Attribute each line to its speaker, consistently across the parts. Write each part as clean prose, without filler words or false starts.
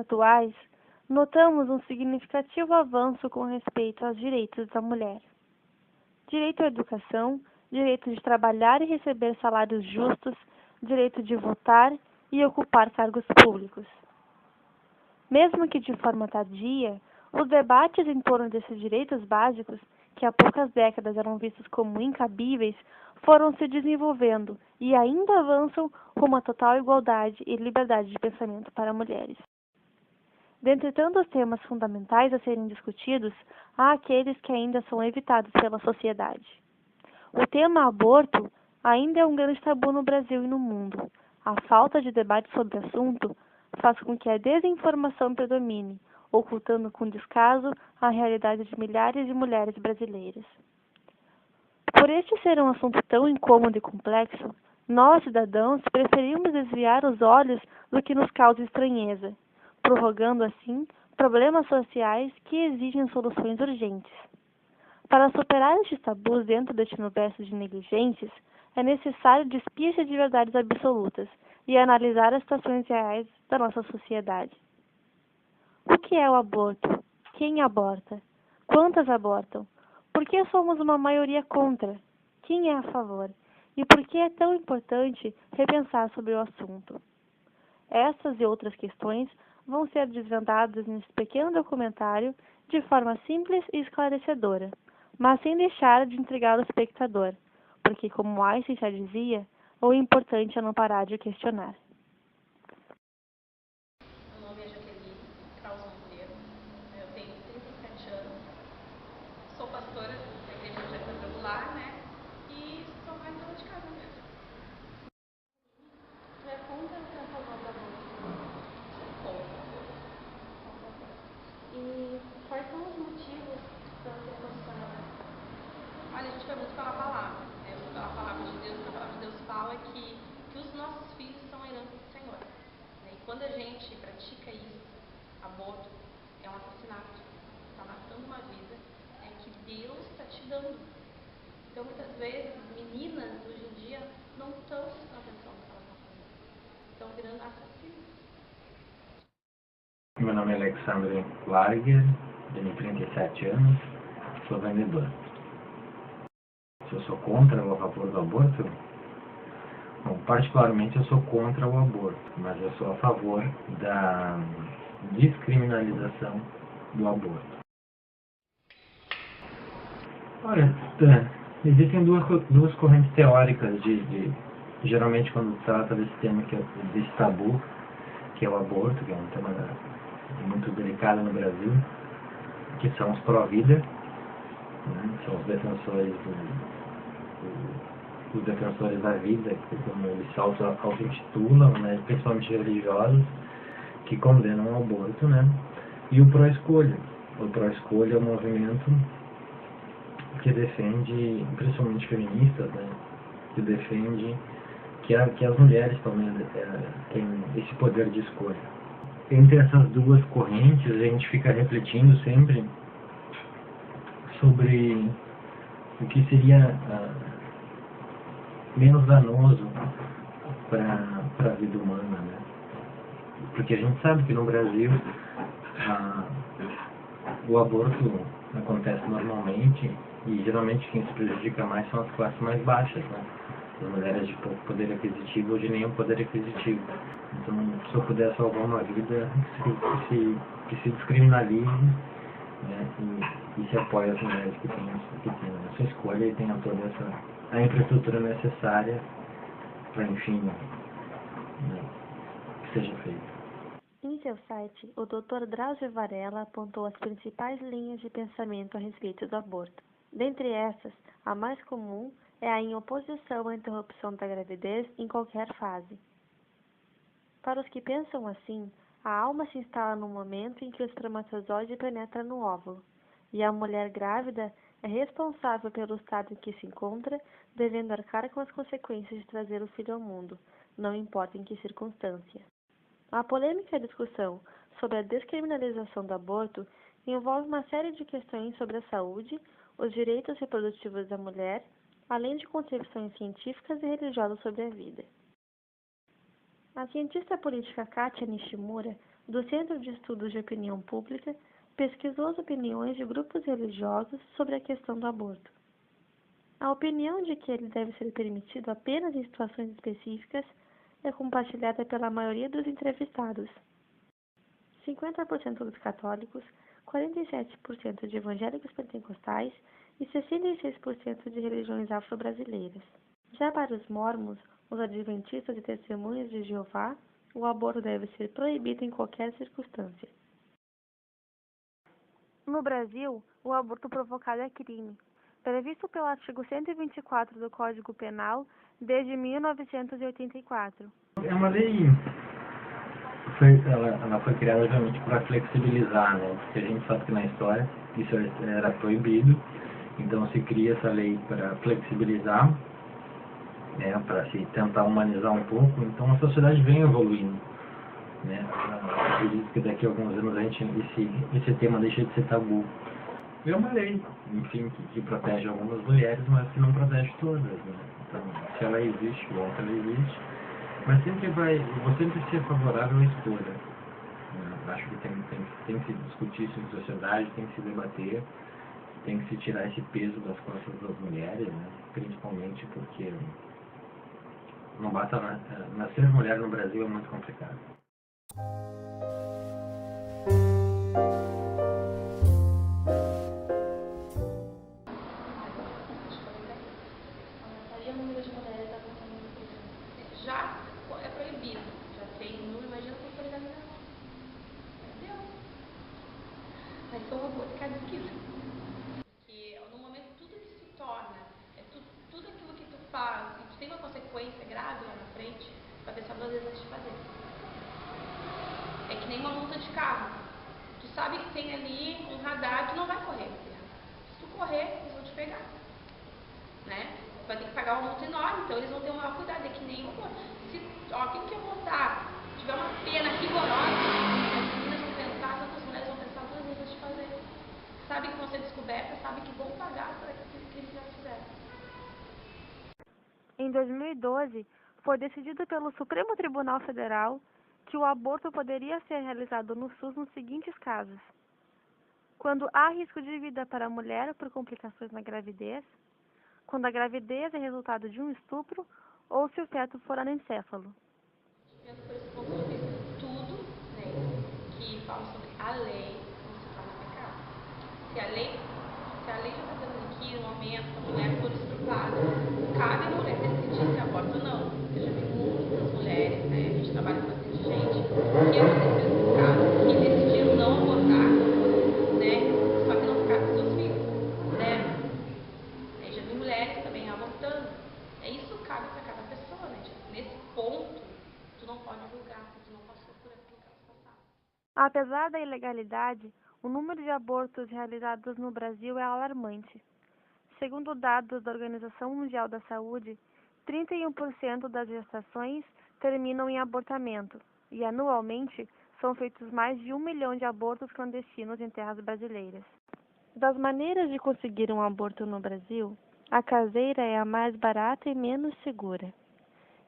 Speaker 1: atuais, notamos um significativo avanço com respeito aos direitos da mulher. Direito à educação, direito de trabalhar e receber salários justos, direito de votar e ocupar cargos públicos. Mesmo que de forma tardia, os debates em torno desses direitos básicos, que há poucas décadas eram vistos como incabíveis, foram se desenvolvendo e ainda avançam rumo à total igualdade e liberdade de pensamento para mulheres. Dentre tantos temas fundamentais a serem discutidos, há aqueles que ainda são evitados pela sociedade. O tema aborto ainda é um grande tabu no Brasil e no mundo. A falta de debate sobre o assunto faz com que a desinformação predomine, ocultando com descaso a realidade de milhares de mulheres brasileiras. Por este ser um assunto tão incômodo e complexo, nós, cidadãos, preferimos desviar os olhos do que nos causa estranheza, prorrogando assim problemas sociais que exigem soluções urgentes. Para superar estes tabus dentro deste universo de negligências, é necessário despir-se de verdades absolutas e analisar as situações reais da nossa sociedade. O que é o aborto? Quem aborta? Quantas abortam? Por que somos uma maioria contra? Quem é a favor? E por que é tão importante repensar sobre o assunto? Essas e outras questões vão ser desvendadas nesse pequeno documentário de forma simples e esclarecedora, mas sem deixar de intrigar o espectador, porque, como Einstein já dizia, o importante é não parar de questionar.
Speaker 2: Meu nome é Jaqueline Kraus Monteiro, eu tenho 37 anos, sou pastora da Igreja Evangélica Quadrangular, e sou mais dona de casa mesmo.
Speaker 3: Você é contra ou a favor do aborto?
Speaker 2: Sou contra.
Speaker 3: E quais são os motivos para você posicionar?
Speaker 2: Olha, a gente vai muito pela palavra, pela palavra de Deus, que a palavra de Deus fala que os nossos filhos são a herança do Senhor. E quando a gente pratica isso, aborto é um assassinato, está matando uma vida que Deus está te dando. Então, muitas vezes, meninas hoje em dia não estão prestando atenção no que elas estão fazendo. Estão virando assassinos.
Speaker 4: Meu nome é Alexandre Larger, tenho 37 anos, sou vendedor. Se eu sou contra ou a favor do aborto? Bom, particularmente eu sou contra o aborto, mas eu sou a favor da descriminalização do aborto. Olha, existem duas correntes teóricas geralmente quando se trata desse tema, desse tabu, que é o aborto, que é um tema muito delicado no Brasil, que são os pró-vida, né? São os defensores os defensores da vida, como eles se auto-intitulam, né? Principalmente religiosos, que condenam o aborto, né? E o pró-escolha. O pró-escolha é um movimento que defende, principalmente feministas, né? Que defende que as mulheres também têm esse poder de escolha. Entre essas duas correntes, a gente fica refletindo sempre sobre o que seria menos danoso para a vida humana, né? Porque a gente sabe que no Brasil o aborto acontece normalmente e geralmente quem se prejudica mais são as classes mais baixas, né? As mulheres de pouco poder aquisitivo ou de nenhum poder aquisitivo. Então, se eu puder salvar uma vida, que se descriminalize, né? E se apoie as mulheres que têm essa escolha e tenham toda a infraestrutura necessária para, enfim, né, que seja feito.
Speaker 1: Em seu site, o Dr. Drauzio Varela apontou as principais linhas de pensamento a respeito do aborto. Dentre essas, a mais comum é a em oposição à interrupção da gravidez em qualquer fase. Para os que pensam assim, a alma se instala no momento em que o espermatozoide penetra no óvulo, e a mulher grávida é responsável pelo estado em que se encontra, devendo arcar com as consequências de trazer o filho ao mundo, não importa em que circunstância. A polêmica discussão sobre a descriminalização do aborto envolve uma série de questões sobre a saúde, os direitos reprodutivos da mulher, além de concepções científicas e religiosas sobre a vida. A cientista política Katia Nishimura do Centro de Estudos de Opinião Pública, pesquisou as opiniões de grupos religiosos sobre a questão do aborto. A opinião de que ele deve ser permitido apenas em situações específicas é compartilhada pela maioria dos entrevistados. 50% dos católicos, 47% de evangélicos pentecostais e 66% de religiões afro-brasileiras. Já para os mormons, os adventistas e testemunhas de Jeová, o aborto deve ser proibido em qualquer circunstância. No Brasil, o aborto provocado é crime, previsto pelo artigo 124 do Código Penal desde 1984.
Speaker 4: É uma lei, ela foi criada obviamente para flexibilizar, né? Porque a gente sabe que na história isso era proibido, então se cria essa lei para flexibilizar, né? Para se tentar humanizar um pouco. Então a sociedade vem evoluindo, né? Acredito que daqui a alguns anos esse tema deixa de ser tabu. É uma lei, enfim, que protege algumas mulheres, mas que não protege todas, né? Então, se ela existe, bom, se ela existe, mas vou sempre ser favorável à escolha. Acho que tem que se discutir isso em sociedade, tem que se debater, tem que se tirar esse peso das costas das mulheres, né? Principalmente porque não basta nascer mulher no Brasil é muito complicado.
Speaker 3: Aumentar o número de mulheres abortando no Brasil.
Speaker 2: Já é proibido, já tem número, imagina se for legalizado. Entendeu? Vai ser um aborto cada esquina. Porque no momento tudo que se torna, tudo aquilo que tu faz, e tu tem uma consequência grave lá na frente, tu vai pensar duas vezes antes de fazer. É que nem uma multa de carro. Tu sabe que tem ali um radar, tu não vai correr. Se tu correr, eles vão te pegar. Né? Tu vai ter que pagar uma multa enorme, então eles vão ter o maior cuidado. É que nem quem que eu votar tiver uma pena rigorosa, as meninas vão pensar, tantas mulheres vão pensar duas vezes antes de fazer. Sabe que vão ser descobertas, sabe que vão pagar por aquilo que eles já fizeram.
Speaker 1: Em 2012, foi decidido pelo Supremo Tribunal Federal que o aborto poderia ser realizado no SUS nos seguintes casos: quando há risco de vida para a mulher por complicações na gravidez, quando a gravidez é resultado de um estupro ou se o feto for anencéfalo.
Speaker 2: Vendo por esse ponto de vista, tudo, né, que fala sobre a lei não se torna pecado. Se a lei já está dizendo aqui, no momento que a mulher for estuprada, cabe a mulher decidir se aborta ou não. Eu já vi muitas mulheres, né, a gente trabalha com bastante gente, que aconteceu esse caso, que decidiram não abortar, né, só que não ficar com seus filhos, né. Eu já vi mulheres também abortando. Isso cabe para cada pessoa, né? Nesse ponto, tu não pode julgar, porque tu não passou por aquilo que elas passaram.
Speaker 1: Apesar da ilegalidade, o número de abortos realizados no Brasil é alarmante. Segundo dados da Organização Mundial da Saúde, 31% das gestações terminam em abortamento e, anualmente, são feitos mais de 1 milhão de abortos clandestinos em terras brasileiras. Das maneiras de conseguir um aborto no Brasil, a caseira é a mais barata e menos segura.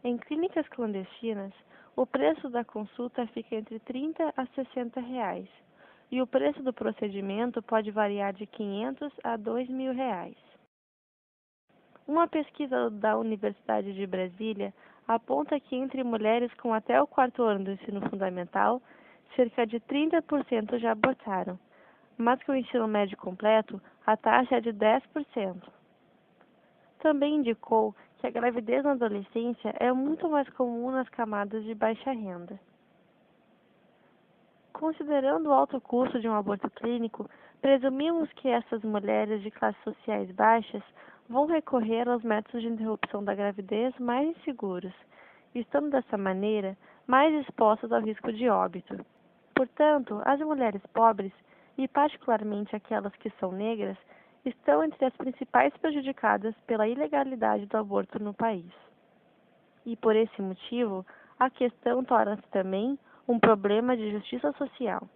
Speaker 1: Em clínicas clandestinas, o preço da consulta fica entre R$30 a R$60, e o preço do procedimento pode variar de R$500 a R$2.000. Uma pesquisa da Universidade de Brasília aponta que entre mulheres com até o 4º ano do ensino fundamental, cerca de 30% já abortaram, mas com o ensino médio completo, a taxa é de 10%. Também indicou que a gravidez na adolescência é muito mais comum nas camadas de baixa renda. Considerando o alto custo de um aborto clínico, presumimos que essas mulheres de classes sociais baixas vão recorrer aos métodos de interrupção da gravidez mais inseguros, estando dessa maneira mais expostas ao risco de óbito. Portanto, as mulheres pobres, e particularmente aquelas que são negras, estão entre as principais prejudicadas pela ilegalidade do aborto no país. E por esse motivo, a questão torna-se também um problema de justiça social.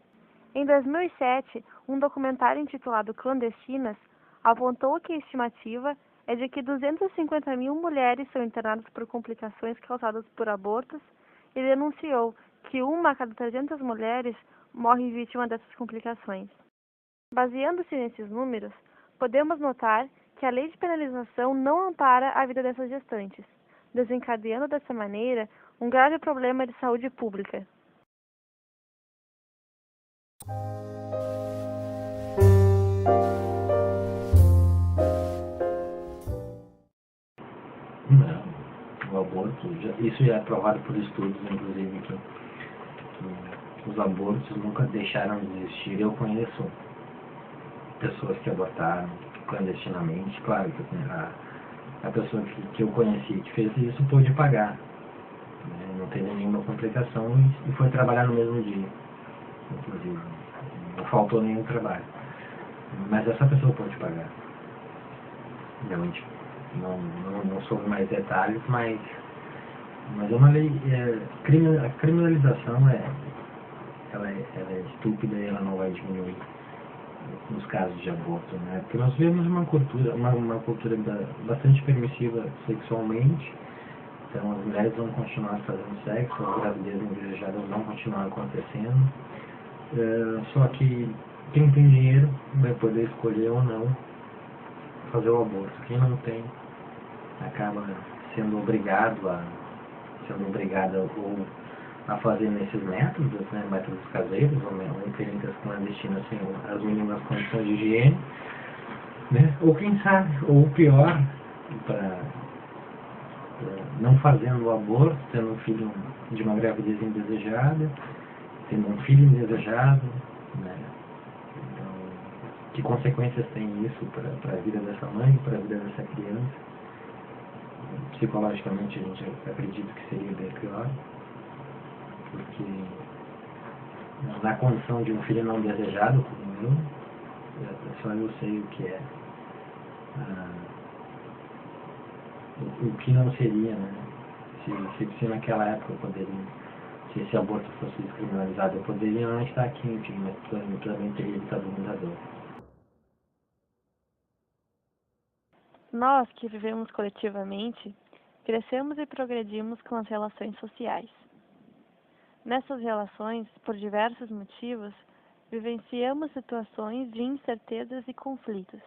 Speaker 1: Em 2007, um documentário intitulado Clandestinas apontou que a estimativa é de que 250 mil mulheres são internadas por complicações causadas por abortos e denunciou que 1 a cada 300 mulheres morre vítima dessas complicações. Baseando-se nesses números, podemos notar que a lei de penalização não ampara a vida dessas gestantes, desencadeando dessa maneira um grave problema de saúde pública.
Speaker 4: Não, o aborto, isso já é provado por estudos, inclusive, que os abortos nunca deixaram de existir. Eu conheço pessoas que abortaram clandestinamente. Claro que a pessoa que eu conheci que fez isso pôde pagar, né? Não teve nenhuma complicação e foi trabalhar no mesmo dia, inclusive. Não faltou nenhum trabalho. Mas essa pessoa pode pagar. Realmente, não soube mais detalhes, mas é uma lei. A criminalização ela é estúpida e ela não vai diminuir nos casos de aborto, né? Porque nós vemos uma cultura bastante permissiva sexualmente. Então as mulheres vão continuar fazendo sexo, as gravidezes indesejadas vão continuar acontecendo. Só que quem tem dinheiro vai poder escolher ou não fazer o aborto. Quem não tem acaba sendo obrigada ou a fazer nesses métodos, né, métodos caseiros ou em clínicas clandestinas sem as mínimas condições de higiene, né, ou quem sabe, ou pior, para não fazendo o aborto, tendo um filho de uma gravidez indesejada, tendo um filho indesejado, né? Então, que consequências tem isso para a vida dessa mãe, para a vida dessa criança? Psicologicamente a gente acredita que seria bem pior, porque na condição de um filho não desejado como eu, só eu sei o que é, o que não seria, né? Se naquela época eu poderia, se esse aborto fosse descriminalizado, eu poderia não estar aqui, enfim, mas também teria evitado muita dor.
Speaker 1: Nós, que vivemos coletivamente, crescemos e progredimos com as relações sociais. Nessas relações, por diversos motivos, vivenciamos situações de incertezas e conflitos.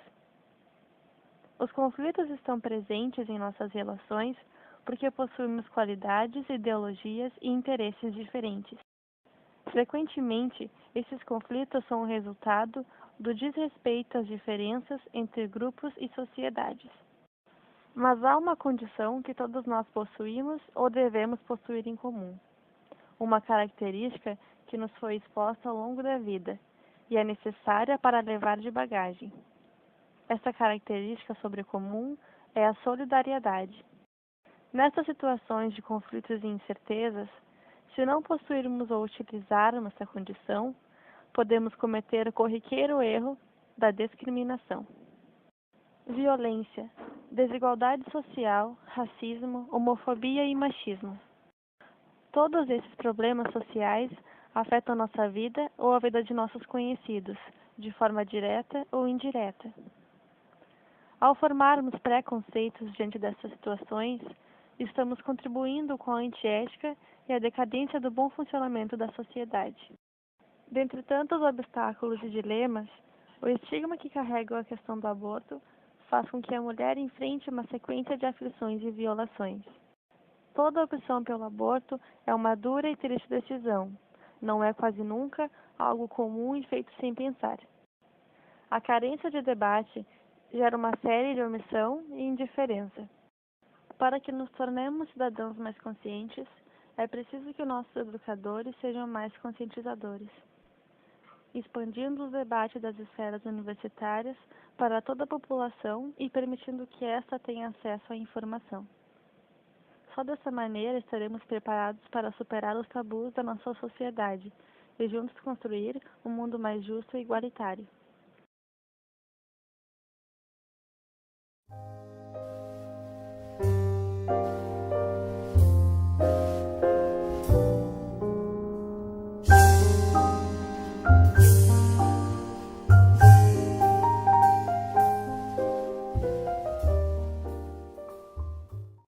Speaker 1: Os conflitos estão presentes em nossas relações porque possuímos qualidades, ideologias e interesses diferentes. Frequentemente, esses conflitos são o resultado do desrespeito às diferenças entre grupos e sociedades. Mas há uma condição que todos nós possuímos ou devemos possuir em comum. Uma característica que nos foi exposta ao longo da vida e é necessária para levar de bagagem. Essa característica sobrecomum é a solidariedade. Nessas situações de conflitos e incertezas, se não possuirmos ou utilizarmos essa condição, podemos cometer o corriqueiro erro da discriminação. Violência, desigualdade social, racismo, homofobia e machismo. Todos esses problemas sociais afetam nossa vida ou a vida de nossos conhecidos, de forma direta ou indireta. Ao formarmos preconceitos diante dessas situações, estamos contribuindo com a antiética e a decadência do bom funcionamento da sociedade. Dentre tantos obstáculos e dilemas, o estigma que carrega a questão do aborto faz com que a mulher enfrente uma sequência de aflições e violações. Toda opção pelo aborto é uma dura e triste decisão. Não é quase nunca algo comum e feito sem pensar. A carência de debate gera uma série de omissão e indiferença. Para que nos tornemos cidadãos mais conscientes, é preciso que nossos educadores sejam mais conscientizadores, expandindo os debates das esferas universitárias para toda a população e permitindo que esta tenha acesso à informação. Só dessa maneira estaremos preparados para superar os tabus da nossa sociedade e juntos construir um mundo mais justo e igualitário.